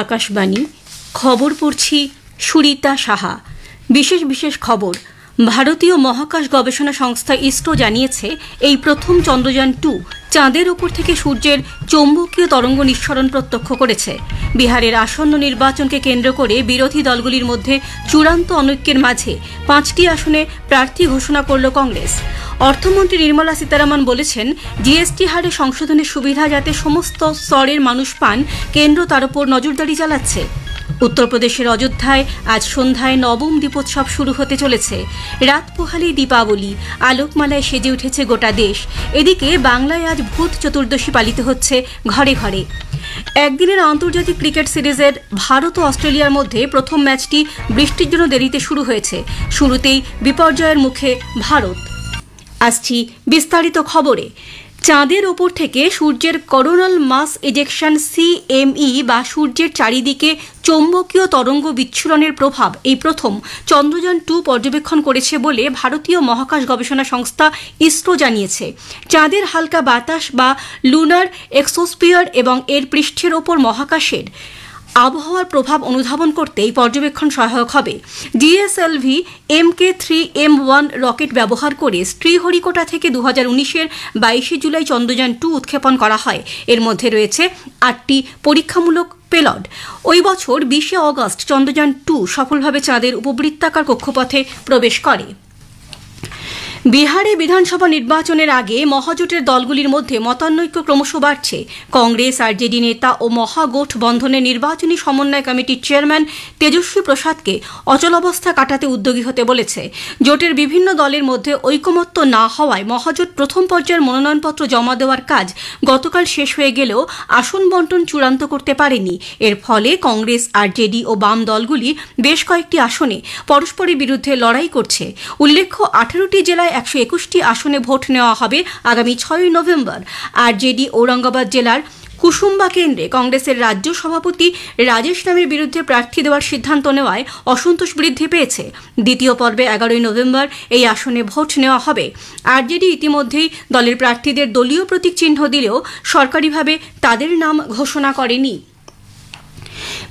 আকাশবাণী খবর পড়ছি সুরিতা সাহা। বিশেষ খবর। ভারতীয় মহাকাশ গবেষণা সংস্থা ইসরো জানিয়েছে এই প্রথম চন্দ্রযান-2 চাঁদের ওপর থেকে সূর্যের চৌম্বকীয় তরঙ্গ নিঃসরণ প্রত্যক্ষ করেছে। বিহারের আসন্ন নির্বাচনকে কেন্দ্র করে বিরোধী দলগুলির মধ্যে চূড়ান্ত অনৈক্যের মাঝে 5টি আসনে প্রার্থী ঘোষণা করল কংগ্রেস। অর্থমন্ত্রী নির্মলা সীতারামন বলেছেন, জিএসটি হারে সংশোধনের সুবিধা যাতে সমস্ত স্তরের মানুষ পান, কেন্দ্র তার উপর নজরদারি চালাচ্ছে। উত্তরপ্রদেশের অযোধ্যায় আজ সন্ধ্যায় নবম দীপোৎসব শুরু হতে চলেছে। রাত পোহালেই দীপাবলি, আলোকমালায় সেজে উঠেছে গোটা দেশ। এদিকে বাংলায় আজ ভূত চতুর্দশী পালিত হচ্ছে ঘরে ঘরে। একদিনের আন্তর্জাতিক ক্রিকেট সিরিজের ভারত ও অস্ট্রেলিয়ার মধ্যে প্রথম ম্যাচটি বৃষ্টির জন্য দেরিতে শুরু হয়েছে। শুরুতেই বিপর্যয়ের মুখে ভারত। আসছি বিস্তারিত খবরে। চাঁদের ওপর থেকে সূর্যের করোনাল মাস ইজেকশন CME বা সূর্যের চারিদিকে চৌম্বকীয় তরঙ্গ বিচ্ছুরণের প্রভাব এই প্রথম চন্দ্রযান-2 পর্যবেক্ষণ করেছে বলে ভারতীয় মহাকাশ গবেষণা সংস্থা ইসরো জানিয়েছে। চাঁদের হালকা বাতাস বা লুনার এক্সোস্ফিয়ার এবং এর পৃষ্ঠের ওপর মহাকাশের আবহাওয়ার প্রভাব অনুধাবন করতে এই পর্যবেক্ষণ সহায়ক হবে। GSLV Mk3M1 রকেট ব্যবহার করে শ্রীহরিকোটা থেকে 2019-এর 22শে জুলাই চন্দ্রযান-2 উৎক্ষেপণ করা হয়। এর মধ্যে রয়েছে 8টি পরীক্ষামূলক পেলড। ওই বছর 20শে অগস্ট চন্দ্রযান-2 সফলভাবে চাঁদের উপবৃত্তাকার কক্ষপথে প্রবেশ করে। বিহারে বিধানসভা নির্বাচনের আগে মহাজোটের দলগুলির মধ্যে মতানৈক্য ক্রমশ বাড়ছে। কংগ্রেস RJD নেতা ও মহাগঠবন্ধনের নির্বাচনী সমন্বয় কমিটির চেয়ারম্যান তেজস্বী প্রসাদকে অচলাবস্থা কাটাতে উদ্যোগী হতে বলেছে। জোটের বিভিন্ন দলের মধ্যে ঐকমত্য না হওয়ায় মহাজোট প্রথম পর্যায়ের মনোনয়নপত্র জমা দেওয়ার কাজ গতকাল শেষ হয়ে গেলেও আসন বণ্টন চূড়ান্ত করতে পারেনি। এর ফলে কংগ্রেস, RJD ও বাম দলগুলি বেশ কয়েকটি আসনে পরস্পরের বিরুদ্ধে লড়াই করছে। উল্লেখ্য, 18টি জেলায় 121টি আসনে ভোট নেওয়া হবে আগামী 6ই নভেম্বর। RJD ঔরঙ্গাবাদ জেলার কুসুম্বা কেন্দ্রে কংগ্রেসের রাজ্য সভাপতি রাজেশ নামের বিরুদ্ধে প্রার্থী দেওয়ার সিদ্ধান্ত নেওয়ায় অসন্তোষ বৃদ্ধি পেয়েছে। দ্বিতীয় পর্বে 11ই নভেম্বর এই আসনে ভোট নেওয়া হবে। RJD ইতিমধ্যেই দলের প্রার্থীদের দলীয় প্রতীক চিহ্ন দিলেও সরকারিভাবে তাদের নাম ঘোষণা করেনি।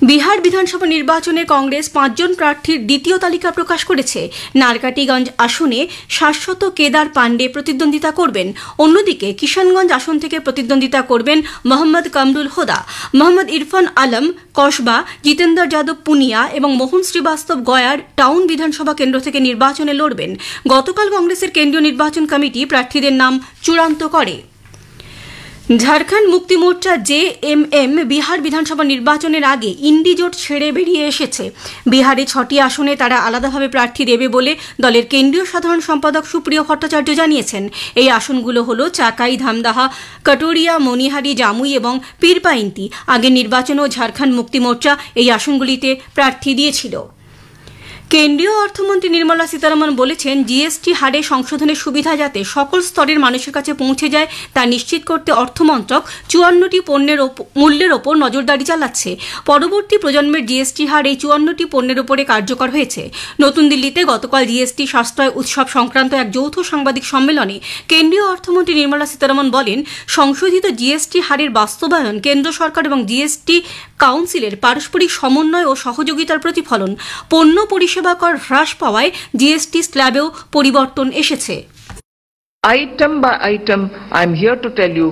বিহার বিধানসভা নির্বাচনে কংগ্রেস 5 জন প্রার্থীর দ্বিতীয় তালিকা প্রকাশ করেছে। নারকাটিগঞ্জ আসনে শাশ্বত কেদার পান্ডে প্রতিদ্বন্দ্বিতা করবেন। অন্যদিকে কিষানগঞ্জ আসন থেকে প্রতিদ্বন্দ্বিতা করবেন মোহাম্মদ কামরুল হোদা। মোহাম্মদ ইরফান আলম কসবা, জিতেন্দর যাদব পুনিয়া এবং মোহন শ্রীবাস্তব গয়ার টাউন বিধানসভা কেন্দ্র থেকে নির্বাচনে লড়বেন। গতকাল কংগ্রেসের কেন্দ্রীয় নির্বাচন কমিটি প্রার্থীদের নাম চূড়ান্ত করে। ঝাড়খণ্ড মুক্তি মোর্চা JMM বিহার বিধানসভা নির্বাচনের আগে ইন্ডি জোট ছেড়ে বেরিয়ে এসেছে। বিহারে 6টি আসনে তারা আলাদাভাবে প্রার্থী দেবে বলে দলের কেন্দ্রীয় সাধারণ সম্পাদক সুপ্রিয় ভট্টাচার্য জানিয়েছেন। এই আসনগুলো হল চাকাই, ধামদাহা, কটোরিয়া, মনিহারি, জামুই এবং পীরপাইন্তি। আগের নির্বাচনেও ঝাড়খণ্ড মুক্তি মোর্চা এই আসনগুলিতে প্রার্থী দিয়েছিল। কেন্দ্রীয় অর্থমন্ত্রী নির্মলা সীতারামন বলেছেন, জিএসটি হারে সংশোধনের সুবিধা যাতে সকল স্তরের মানুষের কাছে পৌঁছে যায় তা নিশ্চিত করতে অর্থমন্ত্রক 54টি পণ্যের মূল্যের ওপর নজরদারি চালাচ্ছে। পরবর্তী প্রজন্মের জিএসটি হার এই 54টি পণ্যের ওপরে কার্যকর হয়েছে। নতুন দিল্লিতে গতকাল জিএসটি সাশ্রয় উৎসব সংক্রান্ত এক যৌথ সাংবাদিক সম্মেলনে কেন্দ্রীয় অর্থমন্ত্রী নির্মলা সীতারামন বলেন, সংশোধিত জিএসটি হারের বাস্তবায়ন কেন্দ্র সরকার এবং জিএসটি কাউন্সিলের পারস্পরিক সমন্বয় ও সহযোগিতার প্রতিফলন। পণ্য পরিষেবা কর হ্রাস পাওয়ায় জিএসটি স্ল্যাবেও পরিবর্তন এসেছে। Item by item, I'm here to tell you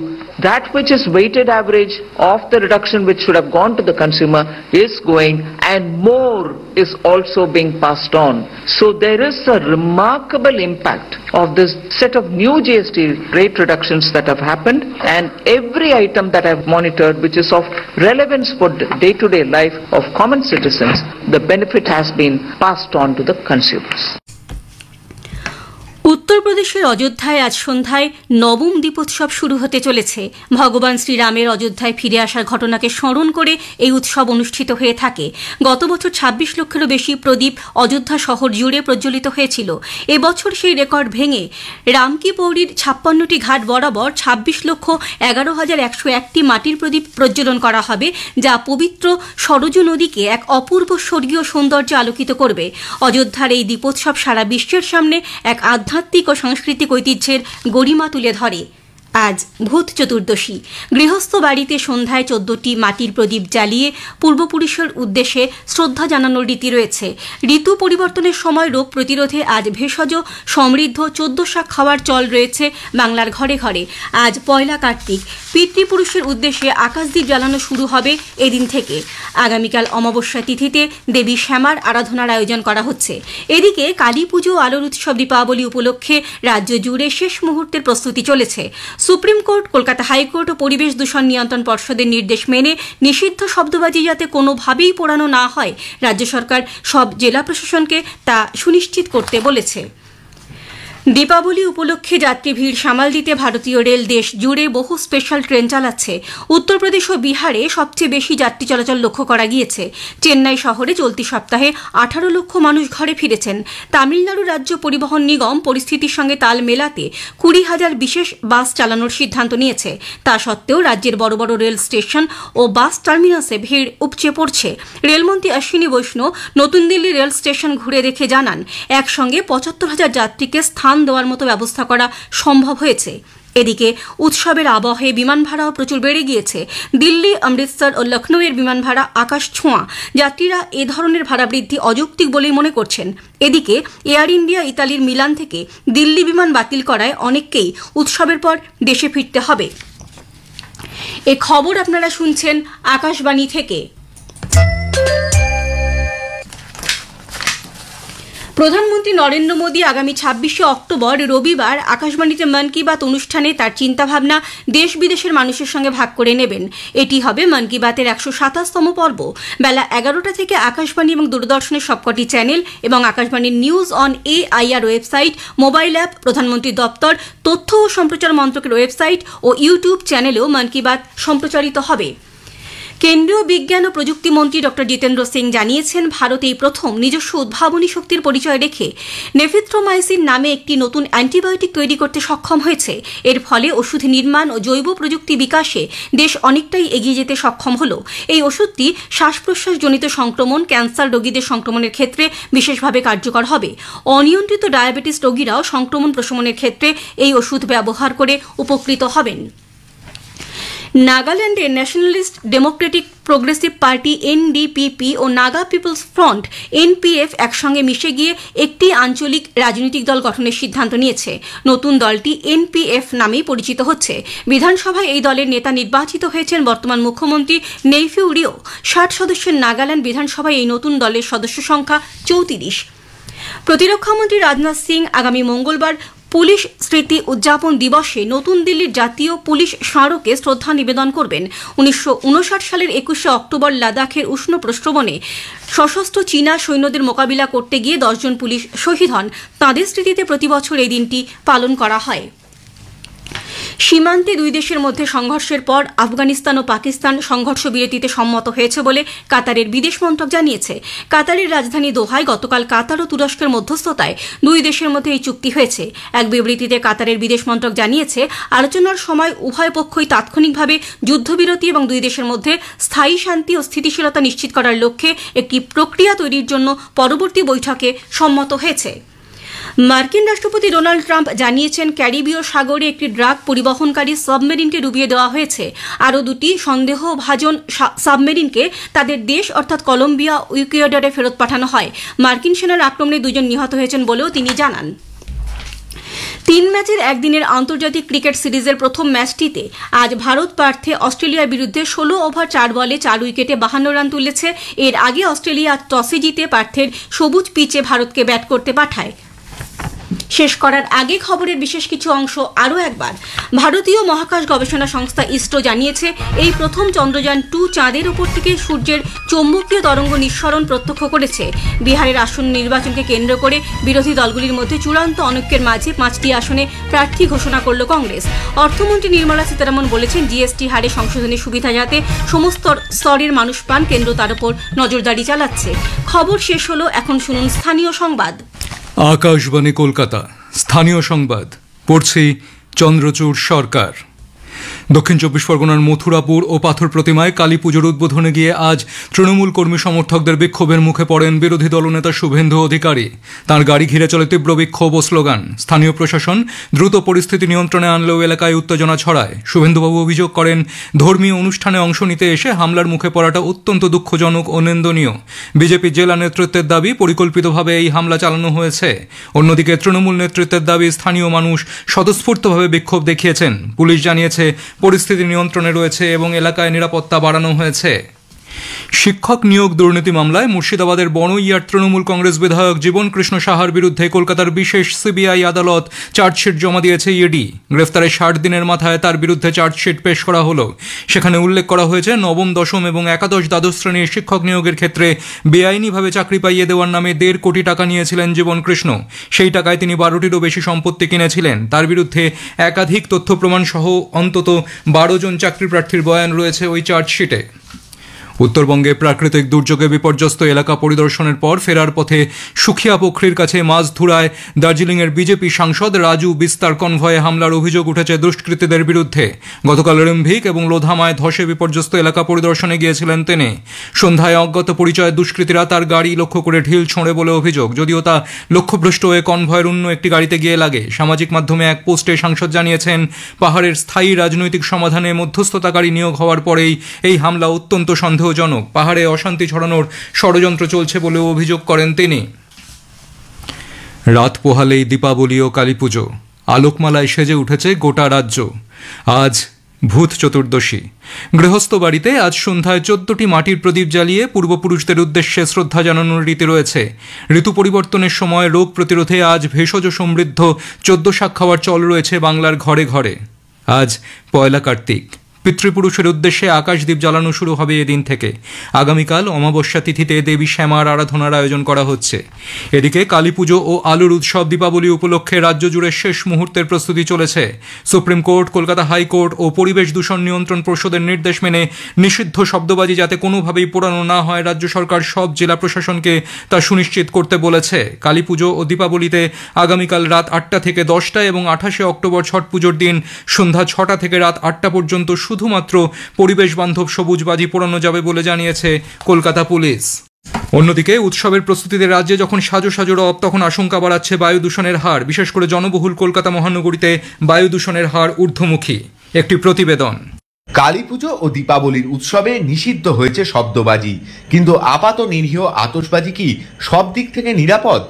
that which is weighted average of the reduction which should have gone to the consumer is going, and more is also being passed on. So there is a remarkable impact of this set of new GST rate reductions that have happened, and every item that I've monitored which is of relevance for day-to-day life of common citizens, the benefit has been passed on to the consumers. উত্তরপ্রদেশের অযোধ্যায় আজ সন্ধ্যায় নবম দীপোৎসব শুরু হতে চলেছে। ভগবান শ্রীরামের অযোধ্যায় ফিরে আসার ঘটনাকে স্মরণ করে এই উৎসব অনুষ্ঠিত হয়ে থাকে। গত বছর 26 লক্ষেরও বেশি প্রদীপ অযোধ্যা শহর জুড়ে প্রজ্বলিত হয়েছিল। এবছর সেই রেকর্ড ভেঙে রামকি পৌরির 56টি ঘাট বরাবর 26,11,101টি মাটির প্রদীপ প্রজ্বলন করা হবে, যা পবিত্র সরজু নদীকে এক অপূর্ব স্বর্গীয় সৌন্দর্যে আলোকিত করবে। অযোধ্যার এই দীপোৎসব সারা বিশ্বের সামনে এক আধ্যাত্মিক ও সাংস্কৃতিক ঐতিহ্যের গরিমা তুলে ধরে। আজ ভূত চতুর্দশী। গৃহস্থ বাড়িতে সন্ধ্যায় 14টি মাটির প্রদীপ জ্বালিয়ে পূর্বপুরুষের উদ্দেশ্যে শ্রদ্ধা জানানোর রীতি রয়েছে। ঋতু পরিবর্তনের সময় রোগ প্রতিরোধে আজ ভেষজ সমৃদ্ধ 14 শাক খাওয়ার চল রয়েছে বাংলার ঘরে ঘরে। আজ পয়লা কার্তিক। পিতৃপুরুষের উদ্দেশ্যে আকাশদ্বীপ জ্বালানো শুরু হবে এদিন থেকে। আগামীকাল অমাবস্যা তিথিতে দেবী শ্যামার আরাধনার আয়োজন করা হচ্ছে। এদিকে কালী পুজো আলোর উৎসব দীপাবলি উপলক্ষে রাজ্য জুড়ে শেষ মুহূর্তের প্রস্তুতি চলেছে। সুপ্রিম কোর্ট, কলকাতা হাইকোর্ট ও পরিবেশ দূষণ নিয়ন্ত্রণ পর্ষদের নির্দেশ মেনে নিষিদ্ধ শব্দবাজি যাতে কোনোভাবেই পোড়ানো না হয়, রাজ্য সরকার সব জেলা প্রশাসনকে তা সুনিশ্চিত করতে বলেছে। দীপাবলি উপলক্ষে যাত্রী ভিড় সামাল দিতে ভারতীয় রেল দেশ জুড়ে বহু স্পেশাল ট্রেন চালাচ্ছে। উত্তরপ্রদেশ ও বিহারে সবচেয়ে বেশি যাত্রী চলাচল লক্ষ্য করা গিয়েছে। চেন্নাই শহরে চলতি সপ্তাহে 18 লক্ষ মানুষ ঘরে ফিরেছেন। তামিলনাড়ু রাজ্য পরিবহন নিগম পরিস্থিতির সঙ্গে তাল মেলাতে 20,000 বিশেষ বাস চালানোর সিদ্ধান্ত নিয়েছে। তা সত্ত্বেও রাজ্যের বড় বড় রেল স্টেশন ও বাস টার্মিনাসে ভিড় উপচে পড়ছে। রেলমন্ত্রী অশ্বিনী বৈষ্ণব নতুন দিল্লি রেল স্টেশন ঘুরে দেখে জানান, একসঙ্গে 75,000 যাত্রীকে স্থান দেওয়ার মতো ব্যবস্থা করা সম্ভব হয়েছে। এদিকে উৎসবের আবহে বিমান ভাড়াও প্রচুর বেড়ে গিয়েছে। দিল্লি, অমৃতসর ও লখনৌয়ের বিমান ভাড়া আকাশ ছোঁয়া। যাত্রীরা এ ধরনের ভাড়া বৃদ্ধি অযৌক্তিক বলেই মনে করছেন। এদিকে এয়ার ইন্ডিয়া ইতালির মিলান থেকে দিল্লি বিমান বাতিল করায় অনেককেই উৎসবের পর দেশে ফিরতে হবে। এ খবর আপনারা শুনছেন আকাশবাণী থেকে। প্রধানমন্ত্রী নরেন্দ্র মোদী আগামী 26শে অক্টোবর রবিবার আকাশবাণীতে মন কি বাত অনুষ্ঠানে তার চিন্তাভাবনা দেশ বিদেশের মানুষের সঙ্গে ভাগ করে নেবেন। এটি হবে মন কি বাতের 127তম পর্ব। বেলা 11টা থেকে আকাশবাণী এবং দূরদর্শনের সবকটি চ্যানেল এবং আকাশবাণীর news on AIR website, mobile app, প্রধানমন্ত্রীর দপ্তর, তথ্য ও সম্প্রচার মন্ত্রকের ওয়েবসাইট ও ইউটিউব চ্যানেলেও মন কি বাত সম্প্রচারিত হবে। কেন্দ্রীয় বিজ্ঞান ও প্রযুক্তি মন্ত্রী ডক্টর জিতেন্দ্র সিং জানিয়েছেন, ভারত এই প্রথম নিজস্ব উদ্ভাবনী শক্তির পরিচয় রেখে নেফিথ্রোমাইসিন নামে একটি নতুন অ্যান্টিবায়োটিক তৈরি করতে সক্ষম হয়েছে। এর ফলে ওষুধ নির্মাণ ও জৈব প্রযুক্তি বিকাশে দেশ অনেকটাই এগিয়ে যেতে সক্ষম হল। এই ওষুধটি শ্বাস প্রশ্বাসজনিত সংক্রমণ, ক্যান্সার রোগীদের সংক্রমণের ক্ষেত্রে বিশেষভাবে কার্যকর হবে। অনিয়ন্ত্রিত ডায়াবেটিস রোগীরাও সংক্রমণ প্রশমনের ক্ষেত্রে এই ওষুধ ব্যবহার করে উপকৃত হবেন। নাগাল্যান্ডে Nationalist Democratic Progressive Party NDPP ও নাগা পিপলস ফ্রন্ট NPF একসঙ্গে মিশে গিয়ে একটি আঞ্চলিক রাজনৈতিক দল গঠনের সিদ্ধান্ত নিয়েছে। নতুন দলটি NPF নামেই পরিচিত হচ্ছে। বিধানসভায় এই দলের নেতা নির্বাচিত হয়েছেন বর্তমান মুখ্যমন্ত্রী নেইফিউ রিও। 60 সদস্যের নাগাল্যান্ড বিধানসভায় এই নতুন দলের সদস্য সংখ্যা 34। প্রতিরক্ষামন্ত্রী রাজনাথ সিং আগামী মঙ্গলবার পুলিশ স্মৃতি উদযাপন দিবসে নতুন দিল্লির জাতীয় পুলিশ স্মারকে শ্রদ্ধা নিবেদন করবেন। 1959 সালের 21শে অক্টোবর লাদাখের উষ্ণ প্রস্রবণে সশস্ত্র চীনা সৈন্যদের মোকাবিলা করতে গিয়ে 10 জন পুলিশ শহীদ হন। তাঁদের স্মৃতিতে প্রতিবছর এই দিনটি পালন করা হয়। সীমান্তে দুই দেশের মধ্যে সংঘর্ষের পর আফগানিস্তান ও পাকিস্তান সংঘর্ষ বিরতিতে সম্মত হয়েছে বলে কাতারের বিদেশ মন্ত্রক জানিয়েছে। কাতারের রাজধানী দোহায় গতকাল কাতার ও তুরস্কের মধ্যস্থতায় দুই দেশের মধ্যে এই চুক্তি হয়েছে। এক বিবৃতিতে কাতারের বিদেশ মন্ত্রক জানিয়েছে, আলোচনার সময় উভয় পক্ষই তাৎক্ষণিকভাবে যুদ্ধবিরতি এবং দুই দেশের মধ্যে স্থায়ী শান্তি ও স্থিতিশীলতা নিশ্চিত করার লক্ষ্যে একটি প্রক্রিয়া তৈরির জন্য পরবর্তী বৈঠকে সম্মত হয়েছে। মার্কিন রাষ্ট্রপতি ডোনাল্ড ট্রাম্প জানিয়েছেন, ক্যারিবীয় সাগরে একটি ড্রাগ পরিবহনকারী সাবমেরিনকে ডুবিয়ে দেওয়া হয়েছে। আরও দুটি সন্দেহভাজন সাবমেরিনকে তাদের দেশ অর্থাৎ কলম্বিয়া ও ইকুয়েডরে ফেরত পাঠানো হয়। মার্কিন সেনার আক্রমণে 2 জন নিহত হয়েছেন বলেও তিনি জানান। 3 ম্যাচের একদিনের আন্তর্জাতিক ক্রিকেট সিরিজের প্রথম ম্যাচটিতে আজ ভারত পার্থে অস্ট্রেলিয়ার বিরুদ্ধে 16 ওভার 4 বলে 4 উইকেটে 52 রান তুলেছে। এর আগে অস্ট্রেলিয়া টসে জিতে পার্থের সবুজ পিচে ভারতকে ব্যাট করতে পাঠায়। শেষ করার আগে খবরের বিশেষ কিছু অংশ আরও একবার। ভারতীয় মহাকাশ গবেষণা সংস্থা ইসরো জানিয়েছে, এই প্রথম চন্দ্রযান 2 চাঁদের উপর থেকে সূর্যের চৌম্বকীয় তরঙ্গ নিঃসরণ প্রত্যক্ষ করেছে। বিহারের আসন্ন নির্বাচনকে কেন্দ্র করে বিরোধী দলগুলির মধ্যে চূড়ান্ত অনৈক্যের মাঝে 5টি আসনে প্রার্থী ঘোষণা করল কংগ্রেস। অর্থমন্ত্রী নির্মলা সীতারামন বলেছেন, GST হারে সংশোধনের সুবিধা যাতে সমস্ত স্তরের মানুষ পান, কেন্দ্র তার উপর নজরদারি চালাচ্ছে। খবর শেষ হলো, এখন শুনুন স্থানীয় সংবাদ। আকাশবাণী কলকাতা, স্থানীয় সংবাদ পড়ছি চন্দ্রচূড় সরকার। দক্ষিণ চব্বিশ পরগনার মথুরাপুর ও পাথর প্রতিমায় কালী পুজোর উদ্বোধনে গিয়ে আজ তৃণমূল কর্মী সমর্থকদের বিক্ষোভের মুখে পড়েন বিরোধী দলনেতা শুভেন্দু অধিকারী। তাঁর গাড়ি ঘিরে চলে তীব্র বিক্ষোভ ও স্লোগান। স্থানীয় প্রশাসন দ্রুত পরিস্থিতি নিয়ন্ত্রণে আনলেও এলাকায় উত্তেজনা ছড়ায়। শুভেন্দুবাবু অভিযোগ করেন, ধর্মীয় অনুষ্ঠানে অংশ নিতে এসে হামলার মুখে পড়াটা অত্যন্ত দুঃখজনক ও নিন্দনীয়। বিজেপি জেলা নেতৃত্বের দাবি, পরিকল্পিতভাবে এই হামলা চালানো হয়েছে। অন্যদিকে তৃণমূল নেতৃত্বের দাবি, স্থানীয় মানুষ স্বতঃস্ফূর্তভাবে বিক্ষোভ দেখিয়েছেন। পুলিশ জানিয়েছে পরিস্থিতি নিয়ন্ত্রণে রয়েছে এবং এলাকায় নিরাপত্তা বাড়ানো হয়েছে। শিক্ষক নিয়োগ দুর্নীতি মামলায় মুর্শিদাবাদের বড়ইয়ার তৃণমূল কংগ্রেস বিধায়ক জীবন কৃষ্ণ সাহার বিরুদ্ধে কলকাতার বিশেষ সিবিআই আদালত চার্জশিট জমা দিয়েছে ইডি। গ্রেফতারের 60 দিনের মাথায় তার বিরুদ্ধে চার্জশিট পেশ করা হলো। সেখানে উল্লেখ করা হয়েছে, নবম, দশম এবং একাদশ, দ্বাদশ শ্রেণীর শিক্ষক নিয়োগের ক্ষেত্রে বেআইনিভাবে চাকরি পাইয়ে দেওয়ার নামে 1.5 কোটি টাকা নিয়েছিলেন জীবন কৃষ্ণ। সেই টাকায় তিনি 12টিরও বেশি সম্পত্তি কিনেছিলেন। তার বিরুদ্ধে একাধিক তথ্য প্রমাণ সহ অন্তত 12 জন চাকরি প্রার্থীর বয়ান রয়েছে ওই চার্জশিটে। উত্তরবঙ্গে প্রাকৃতিক দুর্যোগে বিপর্যস্ত এলাকা পরিদর্শনের পর ফেরার পথে সুখিয়া পোখরির কাছে মাঝধুরায় দার্জিলিংয়ের বিজেপি সাংসদ রাজু বিস্তার কনভয়ে হামলার অভিযোগ উঠেছে দুষ্কৃতীদের বিরুদ্ধে। গতকাল রিম্ভিক এবং লোধামায় ধসে বিপর্যস্ত এলাকা পরিদর্শনে গিয়েছিলেন তিনি। সন্ধ্যায় অজ্ঞাত পরিচয় দুষ্কৃতীরা তার গাড়ি লক্ষ্য করে ঢিল ছোঁড়ে বলে অভিযোগ, যদিও তা লক্ষ্যভ্রষ্ট হয়ে কনভয়ের অন্য একটি গাড়িতে গিয়ে লাগে। সামাজিক মাধ্যমে এক পোস্টে সাংসদ জানিয়েছেন, পাহাড়ের স্থায়ী রাজনৈতিক সমাধানে মধ্যস্থতাকারী নিয়োগ হওয়ার পরেই এই হামলা অত্যন্ত সন্দেহজনক। পাহাড়ে অশান্তি ছড়ানোর ষড়যন্ত্র চলছে বলেও অভিযোগ করেন তিনি। রাত পোহালেই দীপাবলি ও কালীপুজো, আলোকমালায় সেজে উঠেছে গোটা রাজ্য। আজ ভূত চতুর্দশী। গৃহস্থ বাড়িতে আজ সন্ধ্যায় 14টি মাটির প্রদীপ জ্বালিয়ে পূর্বপুরুষদের উদ্দেশ্যে শ্রদ্ধা জানানোর রীতি রয়েছে। ঋতু পরিবর্তনের সময় রোগ প্রতিরোধে আজ ভেষজ সমৃদ্ধ 14 শাক খাওয়ার চল রয়েছে বাংলার ঘরে ঘরে। আজ পয়লা কার্তিক। পিতৃপুরুষের উদ্দেশ্যে আকাশদ্বীপ জ্বালানো শুরু হবে এদিন থেকে। আগামীকাল অমাবস্যা তিথিতে দেবী শ্যামার আরাধনার আয়োজন করা হচ্ছে। এদিকে কালীপুজো ও আলুর উৎসব দীপাবলি উপলক্ষে রাজ্য জুড়ে শেষ মুহূর্তের প্রস্তুতি চলেছে। সুপ্রিম কোর্ট, কলকাতা হাইকোর্ট ও পরিবেশ দূষণ নিয়ন্ত্রণ পর্ষদের নির্দেশ মেনে নিষিদ্ধ শব্দবাজি যাতে কোনোভাবেই পোড়ানো না হয়, রাজ্য সরকার সব জেলা প্রশাসনকে তা সুনিশ্চিত করতে বলেছে। কালীপুজো ও দীপাবলিতে আগামীকাল রাত 8টা থেকে 10টা এবং 28শে অক্টোবর ছট পুজোর দিন সন্ধ্যা 6টা থেকে রাত 8টা পর্যন্ত শুধুমাত্র পরিবেশ বান্ধব সবুজ বাজি পোড়ানো যাবে বলে জানিয়েছে কলকাতা পুলিশ। অন্যদিকে উৎসবের প্রস্তুতিতে রাজ্যে যখন সাজো সাজো রব, তখন আশঙ্কা বাড়াচ্ছে বায়ু দূষণের হার। বিশেষ করে জনবহুল কলকাতা মহানগরীতে বায়ু দূষণের হার ঊর্ধ্বমুখী। একটি প্রতিবেদন। কালীপুজো ও দীপাবলির উৎসবে নিষিদ্ধ হয়েছে শব্দবাজি, কিন্তু আপাত নিরীহ আতশবাজি কি সব দিক থেকে নিরাপদ?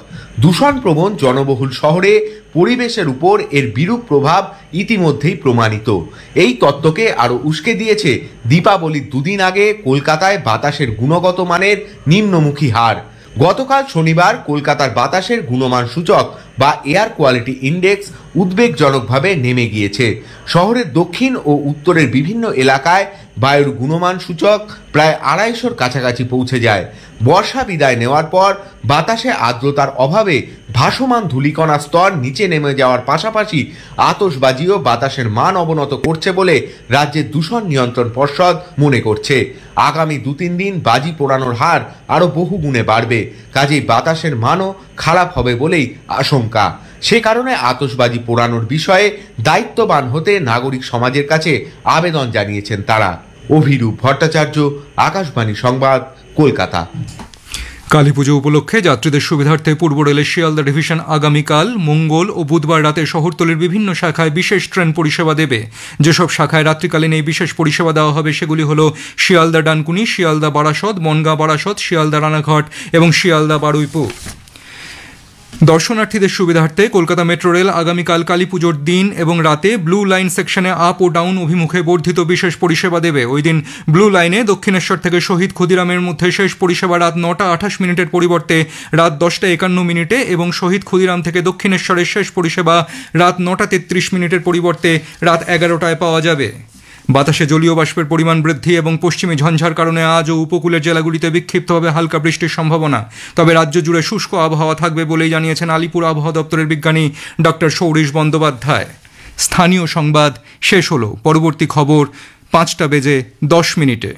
দূষণপ্রবণ জনবহুল শহরে পরিবেশের উপর এর বিরূপ প্রভাব ইতিমধ্যেই প্রমাণিত। এই তত্ত্বকে আরও উস্কে দিয়েছে দীপাবলির 2 দিন আগে কলকাতায় বাতাসের গুণগত মানের নিম্নমুখী হার। গতকাল শনিবার কলকাতার বাতাসের গুণমান সূচক বা এয়ার কোয়ালিটি ইন্ডেক্স উদ্বেগজনকভাবে নেমে গিয়েছে। শহরের দক্ষিণ ও উত্তরের বিভিন্ন এলাকায় বায়ুর গুণমান সূচক প্রায় 250-র কাছাকাছি পৌঁছে যায়। বর্ষা বিদায় নেওয়ার পর বাতাসে আর্দ্রতার অভাবে ভাসমান ধূলিকণার স্তর নিচে নেমে যাওয়ার পাশাপাশি আতশবাজিও বাতাসের মান অবনত করছে বলে রাজ্যের দূষণ নিয়ন্ত্রণ পর্ষদ মনে করছে। আগামী 2-3 দিন বাজি পোড়ানোর হার আরও বহু গুণে বাড়বে, কাজেই বাতাসের মানও খারাপ হবে বলেই আশঙ্কা। সে কারণে আতশবাজি পোড়ানোর বিষয়ে দায়িত্ববান হতে নাগরিক সমাজের কাছে আবেদন জানিয়েছেন তারা। অভিরূপ ভট্টাচার্য, আকাশবাণী সংবাদ, কলকাতা। কালীপুজো উপলক্ষে যাত্রীদের সুবিধার্থে পূর্ব রেলের শিয়ালদা ডিভিশন আগামীকাল মঙ্গল ও বুধবার রাতে শহরতলির বিভিন্ন শাখায় বিশেষ ট্রেন পরিষেবা দেবে। যেসব শাখায় রাত্রিকালীন এই বিশেষ পরিষেবা দেওয়া হবে সেগুলি হল শিয়ালদা ডানকুনি, শিয়ালদা বারাসত, বনগাঁ বারাসত, শিয়ালদা রানাঘাট এবং শিয়ালদা বারুইপুর। দর্শনার্থীদের সুবিধার্থে কলকাতা মেট্রো রেল আগামীকাল কালীপুজোর দিন এবং রাতে ব্লু লাইন সেকশনে আপ ও ডাউন অভিমুখে বর্ধিত বিশেষ পরিষেবা দেবে। ওই দিন ব্লু লাইনে দক্ষিণেশ্বর থেকে শহীদ ক্ষুদিরামের মধ্যে শেষ পরিষেবা রাত 9টা 28 মিনিটের পরিবর্তে রাত 10টা 51 মিনিটে এবং শহীদ ক্ষুদিরাম থেকে দক্ষিণেশ্বরের শেষ পরিষেবা রাত 9টা 33 মিনিটের পরিবর্তে রাত 11টায় পাওয়া যাবে। বাতাসে জলীয় বাষ্পের পরিমাণ বৃদ্ধি এবং পশ্চিমী ঝঞ্ঝার কারণে আজও উপকূলের জেলাগুলিতে বিক্ষিপ্তভাবে হালকা বৃষ্টির সম্ভাবনা। তবে রাজ্য জুড়ে শুষ্ক আবহাওয়া থাকবে বলেই জানিয়েছেন আলিপুর আবহাওয়া দপ্তরের বিজ্ঞানী ডক্টর সৌরিশ বন্দ্যোপাধ্যায়। স্থানীয় সংবাদ শেষ হলো। পরবর্তী খবর 5টা বেজে 10 মিনিটে।